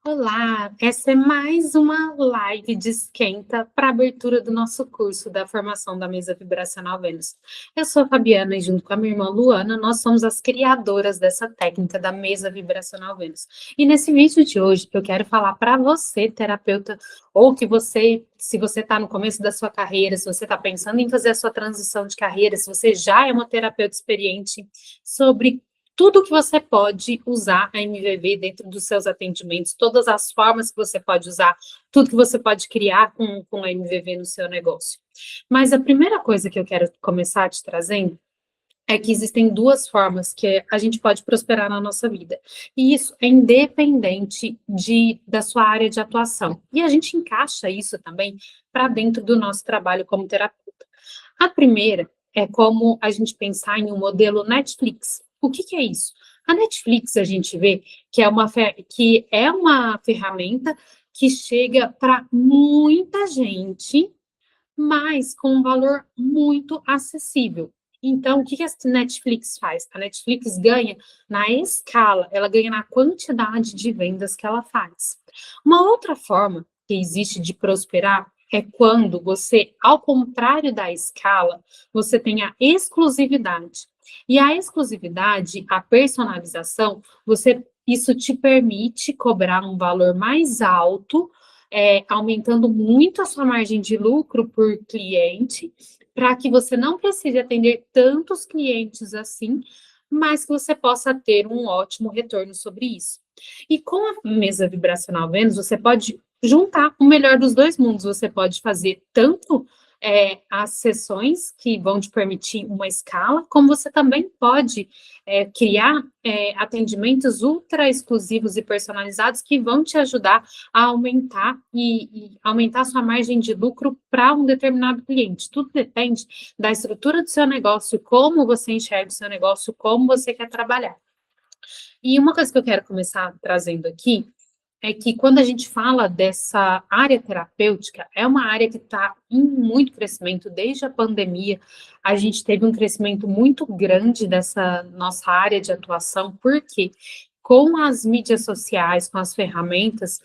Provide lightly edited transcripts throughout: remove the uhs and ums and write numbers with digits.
Olá, essa é mais uma live de esquenta para a abertura do nosso curso da formação da mesa vibracional Vênus. Eu sou a Fabiana e junto com a minha irmã Luana, nós somos as criadoras dessa técnica da mesa vibracional Vênus. E nesse vídeo de hoje, eu quero falar para você, terapeuta, ou que você, se você está no começo da sua carreira, se você está pensando em fazer a sua transição de carreira, se você já é uma terapeuta experiente, sobre tudo que você pode usar a MVV dentro dos seus atendimentos, todas as formas que você pode usar, tudo que você pode criar com a MVV no seu negócio. Mas a primeira coisa que eu quero começar te trazendo é que existem duas formas que a gente pode prosperar na nossa vida. E isso é independente da sua área de atuação. E a gente encaixa isso também para dentro do nosso trabalho como terapeuta. A primeira é como a gente pensar em um modelo Netflix. O que que é isso? A Netflix a gente vê que é uma ferramenta que chega para muita gente, mas com um valor muito acessível. Então, o que que a Netflix faz? A Netflix ganha na escala, ela ganha na quantidade de vendas que ela faz. Uma outra forma que existe de prosperar é quando você, ao contrário da escala, você tem a exclusividade. E a exclusividade, a personalização, isso te permite cobrar um valor mais alto, aumentando muito a sua margem de lucro por cliente, para que você não precise atender tantos clientes assim, mas que você possa ter um ótimo retorno sobre isso. E com a mesa vibracional Vênus, você pode juntar o melhor dos dois mundos. Você pode fazer tanto as sessões que vão te permitir uma escala, como você também pode criar atendimentos ultra exclusivos e personalizados que vão te ajudar a aumentar e aumentar a sua margem de lucro para um determinado cliente. Tudo depende da estrutura do seu negócio, como você enxerga o seu negócio, como você quer trabalhar. E uma coisa que eu quero começar trazendo aqui é que quando a gente fala dessa área terapêutica, é uma área que está em muito crescimento desde a pandemia. A gente teve um crescimento muito grande dessa nossa área de atuação, porque com as mídias sociais, com as ferramentas,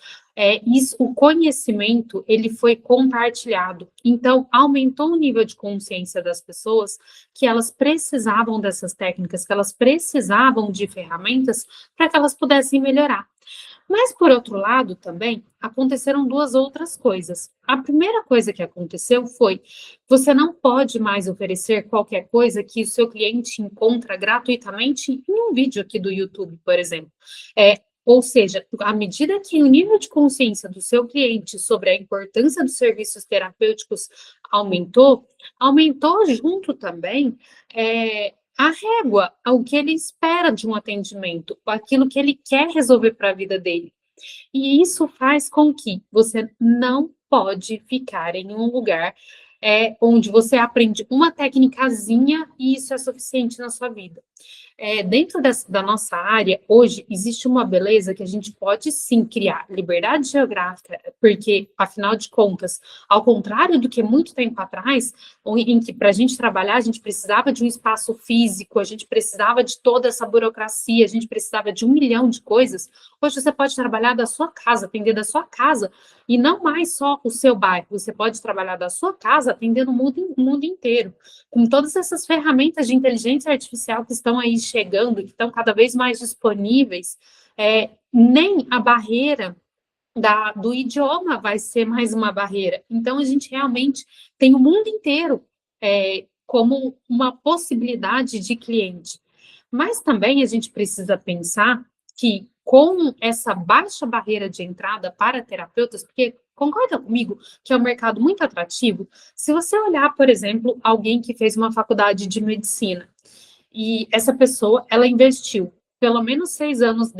o conhecimento ele foi compartilhado. Então, aumentou o nível de consciência das pessoas que elas precisavam dessas técnicas, que elas precisavam de ferramentas para que elas pudessem melhorar. Mas, por outro lado, também aconteceram duas outras coisas. A primeira coisa que aconteceu foi: você não pode mais oferecer qualquer coisa que o seu cliente encontra gratuitamente em um vídeo aqui do YouTube, por exemplo. Ou seja, à medida que o nível de consciência do seu cliente sobre a importância dos serviços terapêuticos aumentou, aumentou junto também a régua, ao que ele espera de um atendimento, aquilo que ele quer resolver para a vida dele. E isso faz com que você não pode ficar em um lugar onde você aprende uma técnicazinha e isso é suficiente na sua vida. Dentro da nossa área, hoje, existe uma beleza que a gente pode sim criar liberdade geográfica, porque, afinal de contas, ao contrário do que muito tempo atrás, em que para a gente trabalhar, a gente precisava de um espaço físico, a gente precisava de toda essa burocracia, a gente precisava de 1 milhão de coisas, hoje você pode trabalhar da sua casa, atender da sua casa, e não mais só o seu bairro, você pode trabalhar da sua casa, atendendo o mundo inteiro, com todas essas ferramentas de inteligência artificial que estão aí chegando, que estão cada vez mais disponíveis, nem a barreira do idioma vai ser mais uma barreira. Então, a gente realmente tem o mundo inteiro como uma possibilidade de cliente. Mas também a gente precisa pensar que com essa baixa barreira de entrada para terapeutas, porque concorda comigo que é um mercado muito atrativo? Se você olhar, por exemplo, alguém que fez uma faculdade de medicina, e essa pessoa, ela investiu pelo menos 6 anos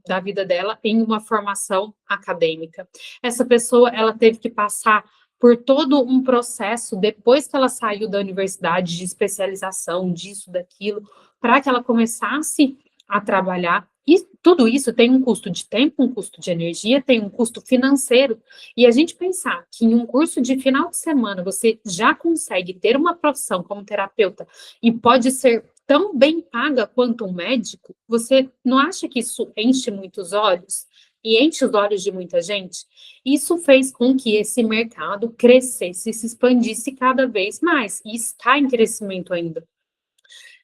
da vida dela em uma formação acadêmica. Essa pessoa, ela teve que passar por todo um processo depois que ela saiu da universidade de especialização, disso, daquilo, para que ela começasse a trabalhar. E tudo isso tem um custo de tempo, um custo de energia, tem um custo financeiro. E a gente pensar que em um curso de final de semana você já consegue ter uma profissão como terapeuta e pode ser tão bem paga quanto um médico, você não acha que isso enche muitos olhos? e enche os olhos de muita gente, isso fez com que esse mercado crescesse e se expandisse cada vez mais, e está em crescimento ainda.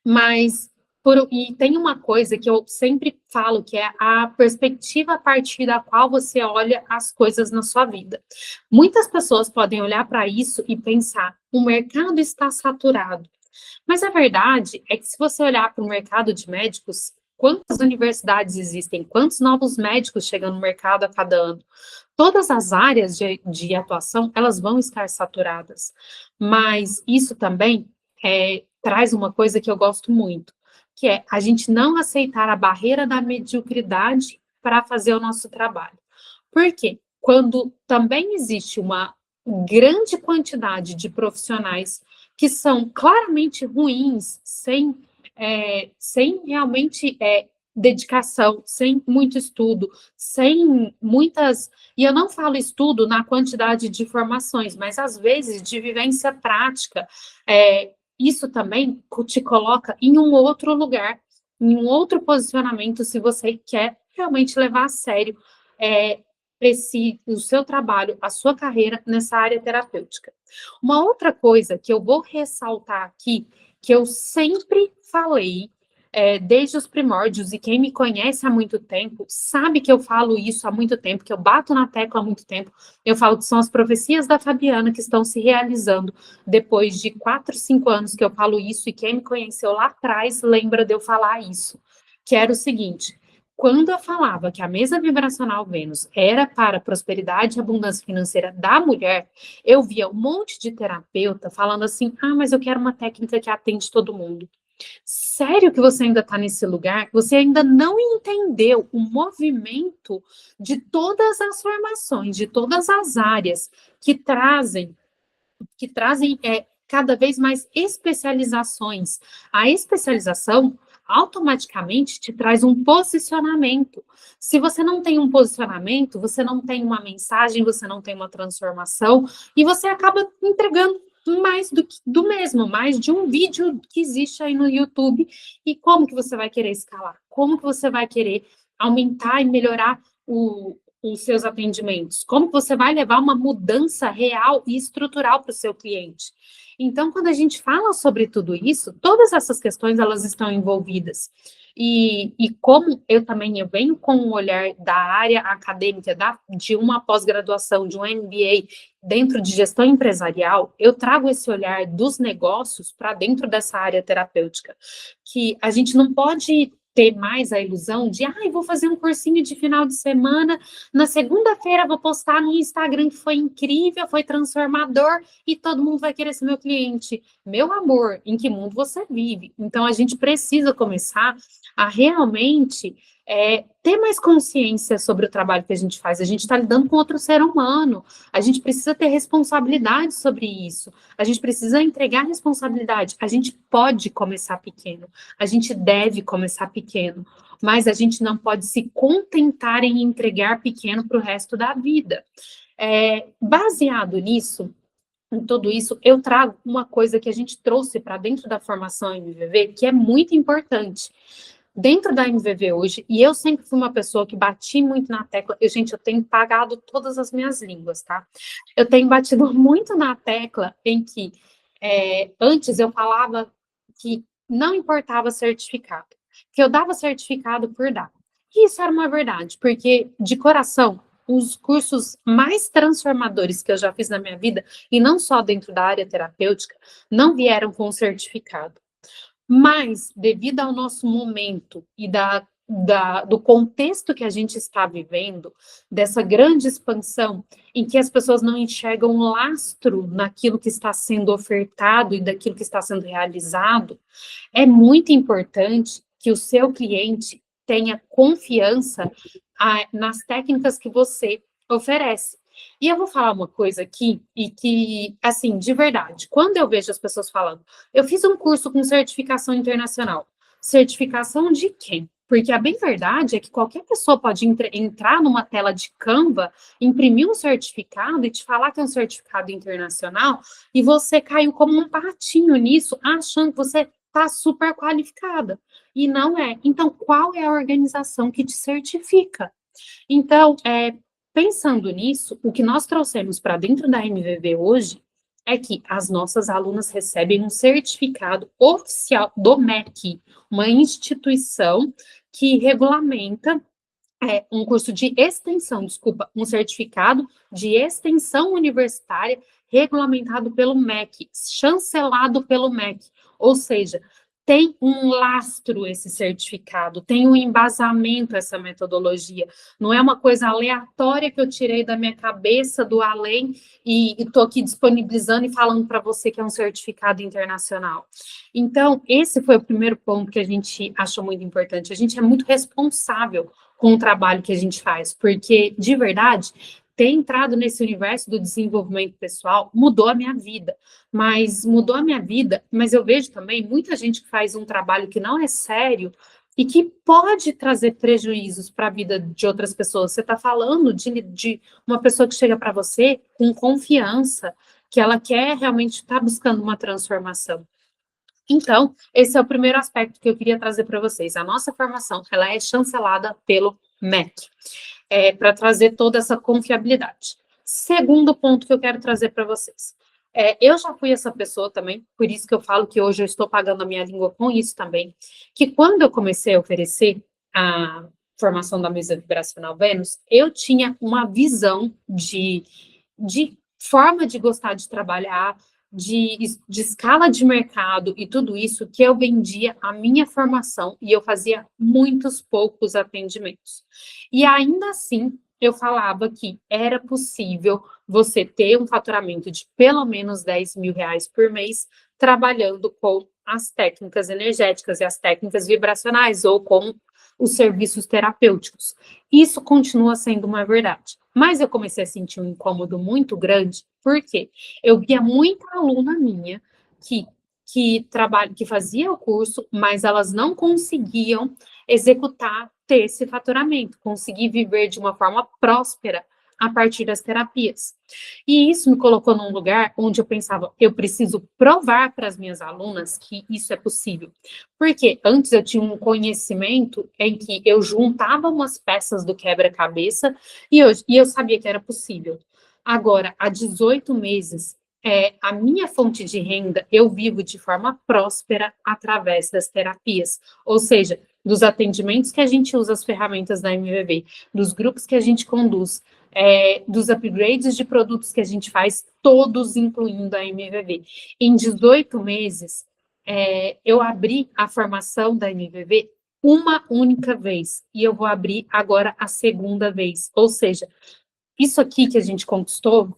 Mas e tem uma coisa que eu sempre falo, que é a perspectiva a partir da qual você olha as coisas na sua vida. Muitas pessoas podem olhar para isso e pensar: o mercado está saturado. Mas a verdade é que, se você olhar para o mercado de médicos, quantas universidades existem, quantos novos médicos chegam no mercado a cada ano? Todas as áreas de atuação, elas vão estar saturadas. Mas isso também traz uma coisa que eu gosto muito, que é a gente não aceitar a barreira da mediocridade para fazer o nosso trabalho. Por quê? Quando também existe uma grande quantidade de profissionais que são claramente ruins, sem realmente dedicação, sem muito estudo, sem muitas. E eu não falo estudo na quantidade de formações, mas às vezes de vivência prática. Isso também te coloca em um outro lugar, em um outro posicionamento, se você quer realmente levar a sério o seu trabalho, a sua carreira nessa área terapêutica. Uma outra coisa que eu vou ressaltar aqui, que eu sempre falei, desde os primórdios, e quem me conhece há muito tempo, sabe que eu falo isso há muito tempo, que eu bato na tecla há muito tempo, eu falo que são as profecias da Fabiana que estão se realizando depois de 4, 5 anos que eu falo isso, e quem me conheceu lá atrás lembra de eu falar isso, que era o seguinte: quando eu falava que a mesa vibracional Vênus era para a prosperidade e abundância financeira da mulher, eu via um monte de terapeuta falando assim: ah, mas eu quero uma técnica que atende todo mundo. Sério que você ainda está nesse lugar? Você ainda não entendeu o movimento de todas as formações, de todas as áreas que trazem cada vez mais especializações. A especialização automaticamente te traz um posicionamento. Se você não tem um posicionamento, você não tem uma mensagem, você não tem uma transformação, e você acaba entregando mais do mesmo, mais de um vídeo que existe aí no YouTube. E como que você vai querer escalar? Como que você vai querer aumentar e melhorar os seus atendimentos? Como que você vai levar uma mudança real e estrutural para o seu cliente? Então, quando a gente fala sobre tudo isso, todas essas questões, elas estão envolvidas. E como eu venho com o olhar da área acadêmica, de uma pós-graduação, de um MBA dentro de gestão empresarial, eu trago esse olhar dos negócios para dentro dessa área terapêutica, que a gente não pode ter mais a ilusão de: vou fazer um cursinho de final de semana, na segunda-feira vou postar no Instagram que foi incrível, foi transformador, e todo mundo vai querer ser meu cliente. Meu amor, em que mundo você vive? Então, a gente precisa começar a realmente ter mais consciência sobre o trabalho que a gente faz. A gente está lidando com outro ser humano, a gente precisa ter responsabilidade sobre isso, a gente precisa entregar responsabilidade. A gente pode começar pequeno, a gente deve começar pequeno, mas a gente não pode se contentar em entregar pequeno para o resto da vida. Baseado nisso, em tudo isso, eu trago uma coisa que a gente trouxe para dentro da formação MVV, que é muito importante. Dentro da MVV hoje, e eu sempre fui uma pessoa que bati muito na tecla, eu tenho pagado todas as minhas línguas, tá? Eu tenho batido muito na tecla em que antes eu falava que não importava certificado, que eu dava certificado por dar. E isso era uma verdade, porque, de coração, os cursos mais transformadores que eu já fiz na minha vida, e não só dentro da área terapêutica, não vieram com certificado. Mas, devido ao nosso momento e do contexto que a gente está vivendo, dessa grande expansão, em que as pessoas não enxergam lastro naquilo que está sendo ofertado e daquilo que está sendo realizado, é muito importante que o seu cliente tenha confiança nas técnicas que você oferece. E eu vou falar uma coisa aqui, e que, assim, de verdade, quando eu vejo as pessoas falando: eu fiz um curso com certificação internacional. Certificação de quem? Porque a bem verdade é que qualquer pessoa pode entrar numa tela de Canva, imprimir um certificado e te falar que é um certificado internacional, e você caiu como um patinho nisso, achando que você está super qualificada. E não é. Então, qual é a organização que te certifica? Então, pensando nisso, o que nós trouxemos para dentro da MVV hoje é que as nossas alunas recebem um certificado oficial do MEC, uma instituição que regulamenta um curso de extensão, desculpa, um certificado de extensão universitária regulamentado pelo MEC, chancelado pelo MEC, ou seja, tem um lastro esse certificado, tem um embasamento essa metodologia, não é uma coisa aleatória que eu tirei da minha cabeça, do além, e estou aqui disponibilizando e falando para você que é um certificado internacional. Então, esse foi o primeiro ponto que a gente achou muito importante, a gente é muito responsável com o trabalho que a gente faz, porque, de verdade, ter entrado nesse universo do desenvolvimento pessoal mudou a minha vida, mas eu vejo também muita gente que faz um trabalho que não é sério e que pode trazer prejuízos para a vida de outras pessoas. Você está falando de uma pessoa que chega para você com confiança, que ela quer realmente estar buscando uma transformação. Então, esse é o primeiro aspecto que eu queria trazer para vocês. A nossa formação, ela é chancelada pelo MEC, para trazer toda essa confiabilidade. Segundo ponto que eu quero trazer para vocês. Eu já fui essa pessoa também, por isso que eu falo que hoje eu estou pagando a minha língua com isso também, que quando eu comecei a oferecer a formação da mesa vibracional Vênus, eu tinha uma visão de forma de gostar de trabalhar, de escala de mercado e tudo isso, que eu vendia a minha formação e eu fazia muitos poucos atendimentos. E ainda assim, eu falava que era possível você ter um faturamento de pelo menos 10 mil reais por mês trabalhando com as técnicas energéticas e as técnicas vibracionais ou com os serviços terapêuticos. Isso continua sendo uma verdade. Mas eu comecei a sentir um incômodo muito grande, porque eu via muita aluna minha que fazia o curso, mas elas não conseguiam executar, ter esse faturamento, conseguir viver de uma forma próspera a partir das terapias. E isso me colocou num lugar onde eu pensava, eu preciso provar para as minhas alunas que isso é possível. Porque antes eu tinha um conhecimento em que eu juntava umas peças do quebra-cabeça e eu sabia que era possível. Agora, há 18 meses, a minha fonte de renda, eu vivo de forma próspera através das terapias. Ou seja, dos atendimentos que a gente usa as ferramentas da MVV, dos grupos que a gente conduz, dos upgrades de produtos que a gente faz, todos incluindo a MVV. Em 18 meses, eu abri a formação da MVV uma única vez, e eu vou abrir agora a segunda vez. Ou seja, isso aqui que a gente conquistou,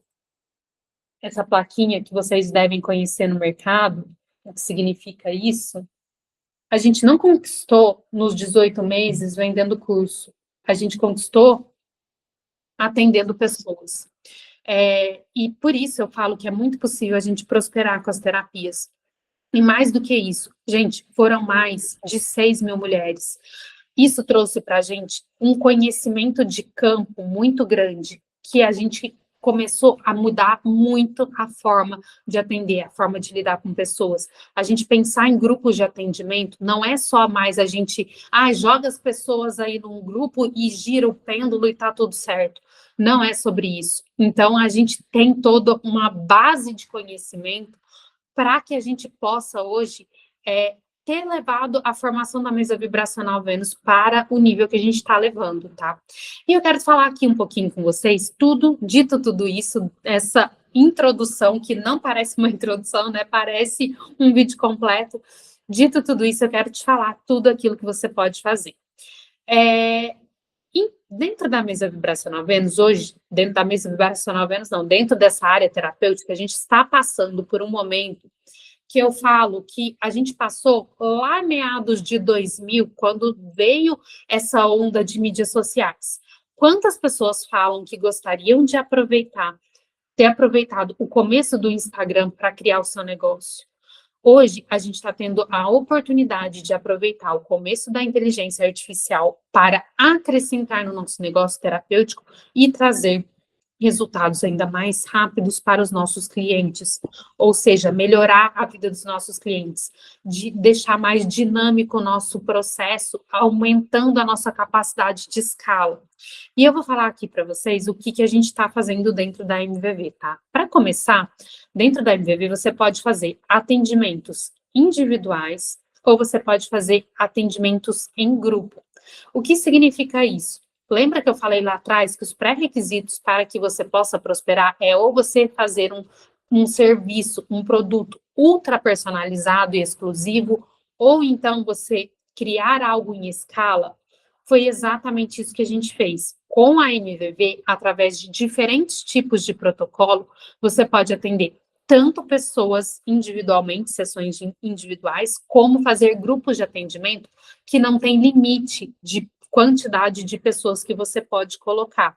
essa plaquinha que vocês devem conhecer no mercado, o que significa isso, a gente não conquistou nos 18 meses vendendo curso, a gente conquistou atendendo pessoas. E por isso eu falo que é muito possível a gente prosperar com as terapias. E mais do que isso, gente, foram mais de 6 mil mulheres. Isso trouxe para a gente um conhecimento de campo muito grande, que a gente começou a mudar muito a forma de atender, a forma de lidar com pessoas. A gente pensar em grupos de atendimento não é só mais a gente, joga as pessoas aí num grupo e gira o pêndulo e tá tudo certo. Não é sobre isso. Então, a gente tem toda uma base de conhecimento para que a gente possa hoje ter levado a formação da mesa vibracional Vênus para o nível que a gente está levando, tá? E eu quero falar aqui um pouquinho com vocês, dito tudo isso, essa introdução, que não parece uma introdução, né? Parece um vídeo completo. Dito tudo isso, eu quero te falar tudo aquilo que você pode fazer. Dentro da mesa vibracional Vênus, hoje, dentro da mesa vibracional Vênus, não, dentro dessa área terapêutica, a gente está passando por um momento que eu falo que a gente passou lá meados de 2000, quando veio essa onda de mídias sociais. Quantas pessoas falam que gostariam de ter aproveitado o começo do Instagram para criar o seu negócio? Hoje, a gente está tendo a oportunidade de aproveitar o começo da inteligência artificial para acrescentar no nosso negócio terapêutico e trazer resultados ainda mais rápidos para os nossos clientes, ou seja, melhorar a vida dos nossos clientes, de deixar mais dinâmico o nosso processo, aumentando a nossa capacidade de escala. E eu vou falar aqui para vocês o que a gente está fazendo dentro da MVV, tá? Para começar, dentro da MVV você pode fazer atendimentos individuais ou você pode fazer atendimentos em grupo. O que significa isso? Lembra que eu falei lá atrás que os pré-requisitos para que você possa prosperar é ou você fazer um serviço, um produto ultra personalizado e exclusivo, ou então você criar algo em escala? Foi exatamente isso que a gente fez. Com a MVV, através de diferentes tipos de protocolo, você pode atender tanto pessoas individualmente, sessões individuais, como fazer grupos de atendimento que não tem limite de quantidade de pessoas que você pode colocar.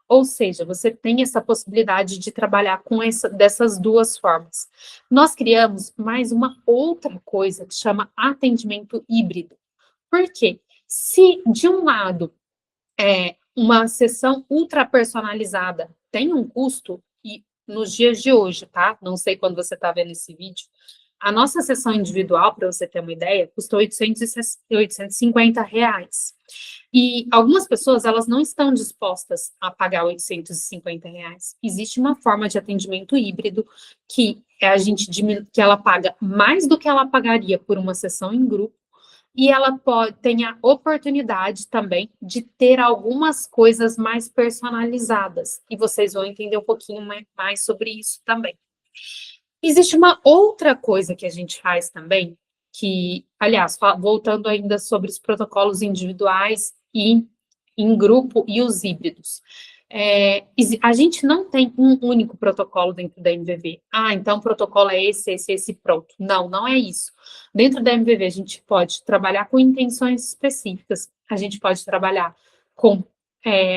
Ou seja, você tem essa possibilidade de trabalhar com dessas duas formas. Nós criamos mais uma outra coisa que chama atendimento híbrido. Por quê? Se, de um lado, uma sessão ultra personalizada tem um custo, e nos dias de hoje, tá? Não sei quando você está vendo esse vídeo, a nossa sessão individual, para você ter uma ideia, custa R$ 850. E algumas pessoas, elas não estão dispostas a pagar R$ 850. Existe uma forma de atendimento híbrido que que ela paga mais do que ela pagaria por uma sessão em grupo, e ela tem a oportunidade também de ter algumas coisas mais personalizadas. E vocês vão entender um pouquinho mais sobre isso também. Existe uma outra coisa que a gente faz também, que, aliás, voltando ainda sobre os protocolos individuais e em grupo e os híbridos. A gente não tem um único protocolo dentro da MVV. Então o protocolo é esse, pronto. Não, não é isso. Dentro da MVV a gente pode trabalhar com intenções específicas, a gente pode trabalhar com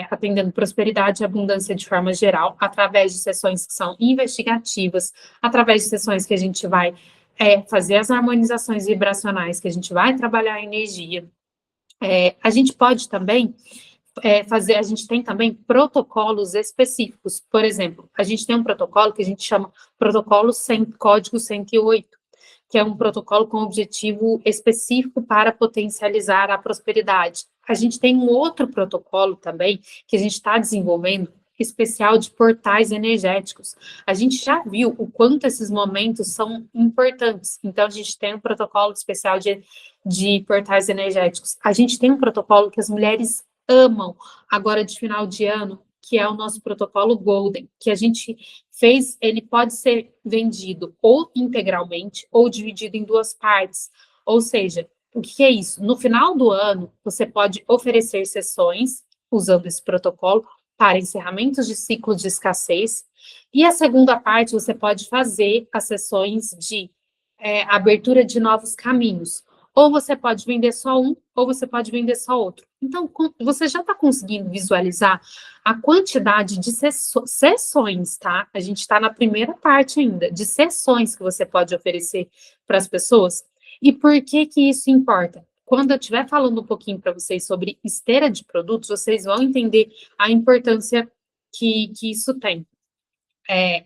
atendendo prosperidade e abundância de forma geral, através de sessões que são investigativas, através de sessões que a gente vai fazer as harmonizações vibracionais, que a gente vai trabalhar a energia. A gente pode também a gente tem também protocolos específicos. Por exemplo, a gente tem um protocolo que a gente chama protocolo código 108, que é um protocolo com objetivo específico para potencializar a prosperidade. A gente tem um outro protocolo também, que a gente está desenvolvendo, especial de portais energéticos. A gente já viu o quanto esses momentos são importantes. Então, a gente tem um protocolo especial de portais energéticos. A gente tem um protocolo que as mulheres amam agora de final de ano, que é o nosso protocolo Golden, que a gente fez, ele pode ser vendido ou integralmente ou dividido em duas partes. Ou seja, o que é isso? No final do ano, você pode oferecer sessões usando esse protocolo para encerramentos de ciclo de escassez, e a segunda parte você pode fazer as sessões de abertura de novos caminhos. Ou você pode vender só um, ou você pode vender só outro. Então, você já está conseguindo visualizar a quantidade de sessões, tá? A gente está na primeira parte ainda, de sessões que você pode oferecer para as pessoas. E por que isso importa? Quando eu estiver falando um pouquinho para vocês sobre esteira de produtos, vocês vão entender a importância que isso tem.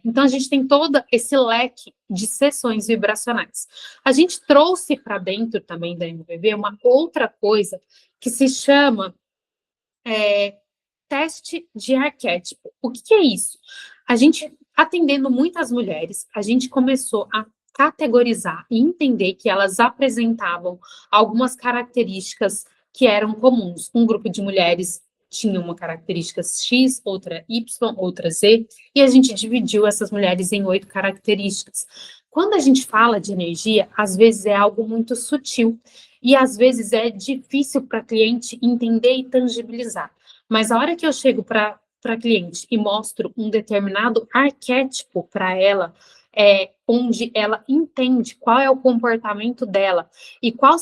Então, a gente tem todo esse leque de sessões vibracionais. A gente trouxe para dentro também da MVV uma outra coisa que se chama teste de arquétipo. O que é isso? A gente, atendendo muitas mulheres, a gente começou a categorizar e entender que elas apresentavam algumas características que eram comuns. Um grupo de mulheres tinha uma característica X, outra Y, outra Z, e a gente dividiu essas mulheres em 8 características. Quando a gente fala de energia, às vezes é algo muito sutil, e às vezes é difícil para a cliente entender e tangibilizar. Mas a hora que eu chego para a cliente e mostro um determinado arquétipo para ela, onde ela entende qual é o comportamento dela e qual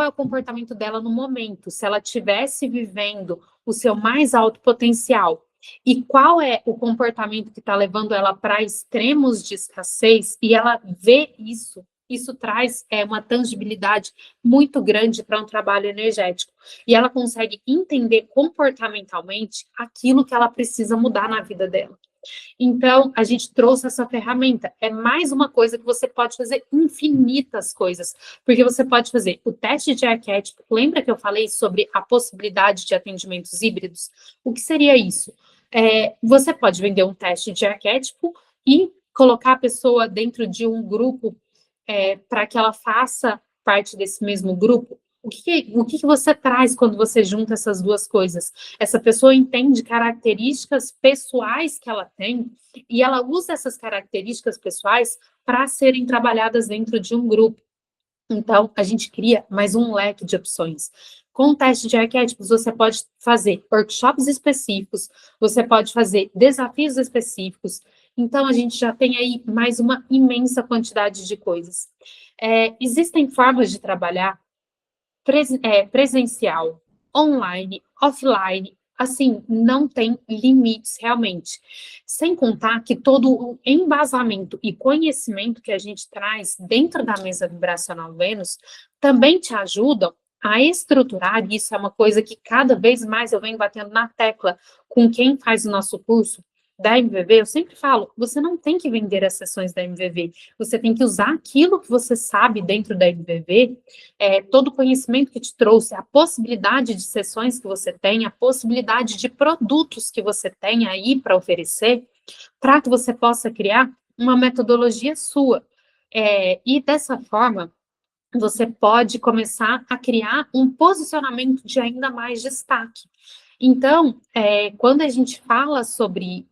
é o comportamento dela no momento, se ela estivesse vivendo o seu mais alto potencial, e qual é o comportamento que está levando ela para extremos de escassez, e ela vê isso Isso traz uma tangibilidade muito grande para um trabalho energético. E ela consegue entender comportamentalmente aquilo que ela precisa mudar na vida dela. Então, a gente trouxe essa ferramenta. É mais uma coisa que você pode fazer infinitas coisas, porque você pode fazer o teste de arquétipo. Lembra que eu falei sobre a possibilidade de atendimentos híbridos? O que seria isso? Você pode vender um teste de arquétipo e colocar a pessoa dentro de um grupo para que ela faça parte desse mesmo grupo. O que você traz quando você junta essas duas coisas? Essa pessoa entende características pessoais que ela tem e ela usa essas características pessoais para serem trabalhadas dentro de um grupo. Então, a gente cria mais um leque de opções. Com o teste de arquétipos, você pode fazer workshops específicos, você pode fazer desafios específicos. Então, a gente já tem aí mais uma imensa quantidade de coisas. Existem formas de trabalhar presencial, online, offline, assim, não tem limites realmente. Sem contar que todo o embasamento e conhecimento que a gente traz dentro da mesa vibracional Vênus também te ajudam a estruturar, e isso é uma coisa que cada vez mais eu venho batendo na tecla com quem faz o nosso curso da MVV, eu sempre falo, você não tem que vender as sessões da MVV, você tem que usar aquilo que você sabe dentro da MVV, todo o conhecimento que te trouxe, a possibilidade de sessões que você tem, a possibilidade de produtos que você tem aí para oferecer, para que você possa criar uma metodologia sua. E dessa forma, você pode começar a criar um posicionamento de ainda mais destaque. Então, quando a gente fala sobre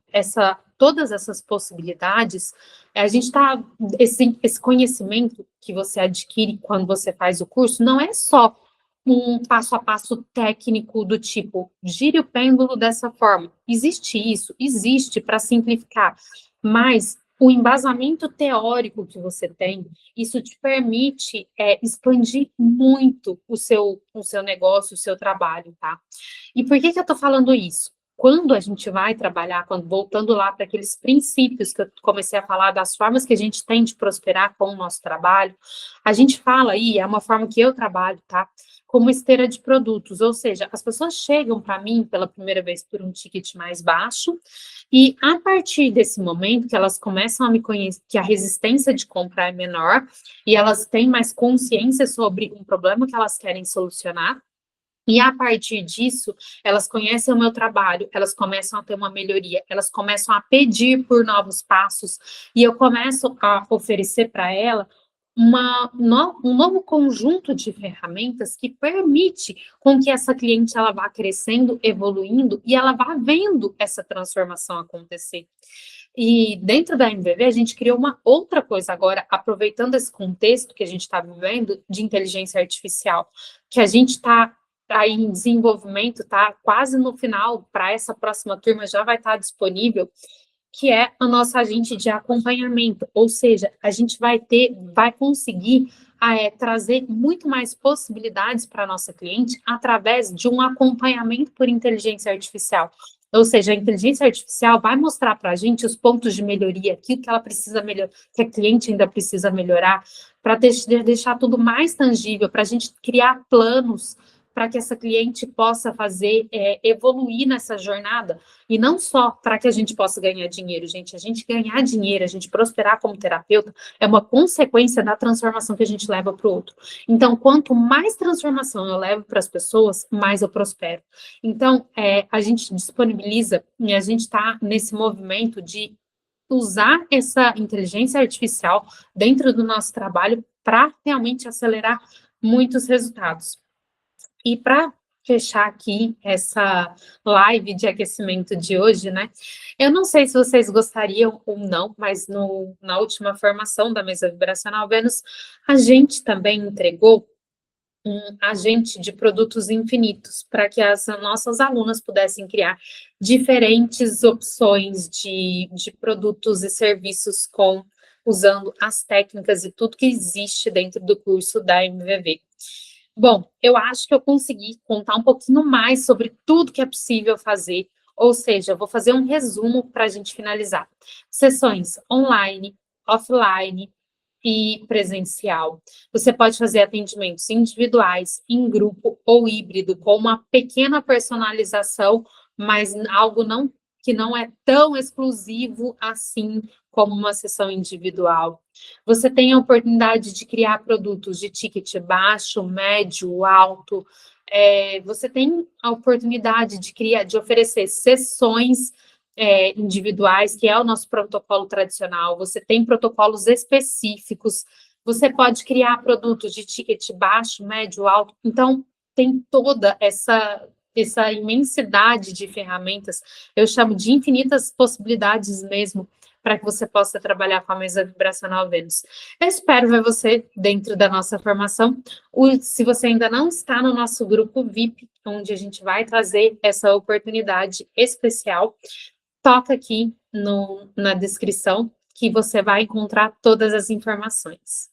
todas essas possibilidades, a gente está esse conhecimento que você adquire quando você faz o curso não é só um passo a passo técnico do tipo gire o pêndulo dessa forma. Existe isso, existe para simplificar, mas o embasamento teórico que você tem, isso te permite expandir muito o seu negócio, o seu trabalho, tá? E por que eu estou falando isso? Quando a gente vai trabalhar, voltando lá para aqueles princípios que eu comecei a falar, das formas que a gente tem de prosperar com o nosso trabalho, a gente fala aí, é uma forma que eu trabalho, tá? Como esteira de produtos, ou seja, as pessoas chegam para mim pela primeira vez por um ticket mais baixo, e a partir desse momento que elas começam a me conhecer, que a resistência de comprar é menor, e elas têm mais consciência sobre um problema que elas querem solucionar, e a partir disso, elas conhecem o meu trabalho, elas começam a ter uma melhoria, elas começam a pedir por novos passos, e eu começo a oferecer para ela um novo conjunto de ferramentas que permite com que essa cliente ela vá crescendo, evoluindo, e ela vá vendo essa transformação acontecer. E dentro da MVV, a gente criou uma outra coisa agora, aproveitando esse contexto que a gente está vivendo de inteligência artificial, que a gente está aí em desenvolvimento, tá quase no final, para essa próxima turma já vai estar disponível, que é a nossa agente de acompanhamento, ou seja, a gente vai conseguir trazer muito mais possibilidades para a nossa cliente através de um acompanhamento por inteligência artificial. Ou seja, a inteligência artificial vai mostrar para a gente os pontos de melhoria, aquilo que ela precisa melhorar, que a cliente ainda precisa melhorar, para deixar tudo mais tangível, para a gente criar planos para que essa cliente possa evoluir nessa jornada, e não só para que a gente possa ganhar dinheiro, gente. A gente ganhar dinheiro, a gente prosperar como terapeuta, é uma consequência da transformação que a gente leva para o outro. Então, quanto mais transformação eu levo para as pessoas, mais eu prospero. Então, a gente disponibiliza, e a gente está nesse movimento de usar essa inteligência artificial dentro do nosso trabalho para realmente acelerar muitos resultados. E para fechar aqui essa live de aquecimento de hoje, né? Eu não sei se vocês gostariam ou não, mas na última formação da mesa vibracional Vênus, a gente também entregou um agente de produtos infinitos para que as nossas alunas pudessem criar diferentes opções de produtos e serviços usando as técnicas e tudo que existe dentro do curso da MVV. Bom, eu acho que eu consegui contar um pouquinho mais sobre tudo que é possível fazer, ou seja, eu vou fazer um resumo para a gente finalizar. Sessões online, offline, e presencial. Você pode fazer atendimentos individuais, em grupo ou híbrido, com uma pequena personalização, mas algo não que não é tão exclusivo assim como uma sessão individual. Você tem a oportunidade de criar produtos de ticket baixo, médio, alto. Você tem a oportunidade de criar, de oferecer sessões individuais, que é o nosso protocolo tradicional. Você tem protocolos específicos. Você pode criar produtos de ticket baixo, médio, alto. Então, tem toda essa imensidade de ferramentas, eu chamo de infinitas possibilidades mesmo, para que você possa trabalhar com a mesa vibracional Vênus. Eu espero ver você dentro da nossa formação. Se você ainda não está no nosso grupo VIP, onde a gente vai trazer essa oportunidade especial, toca aqui na descrição que você vai encontrar todas as informações.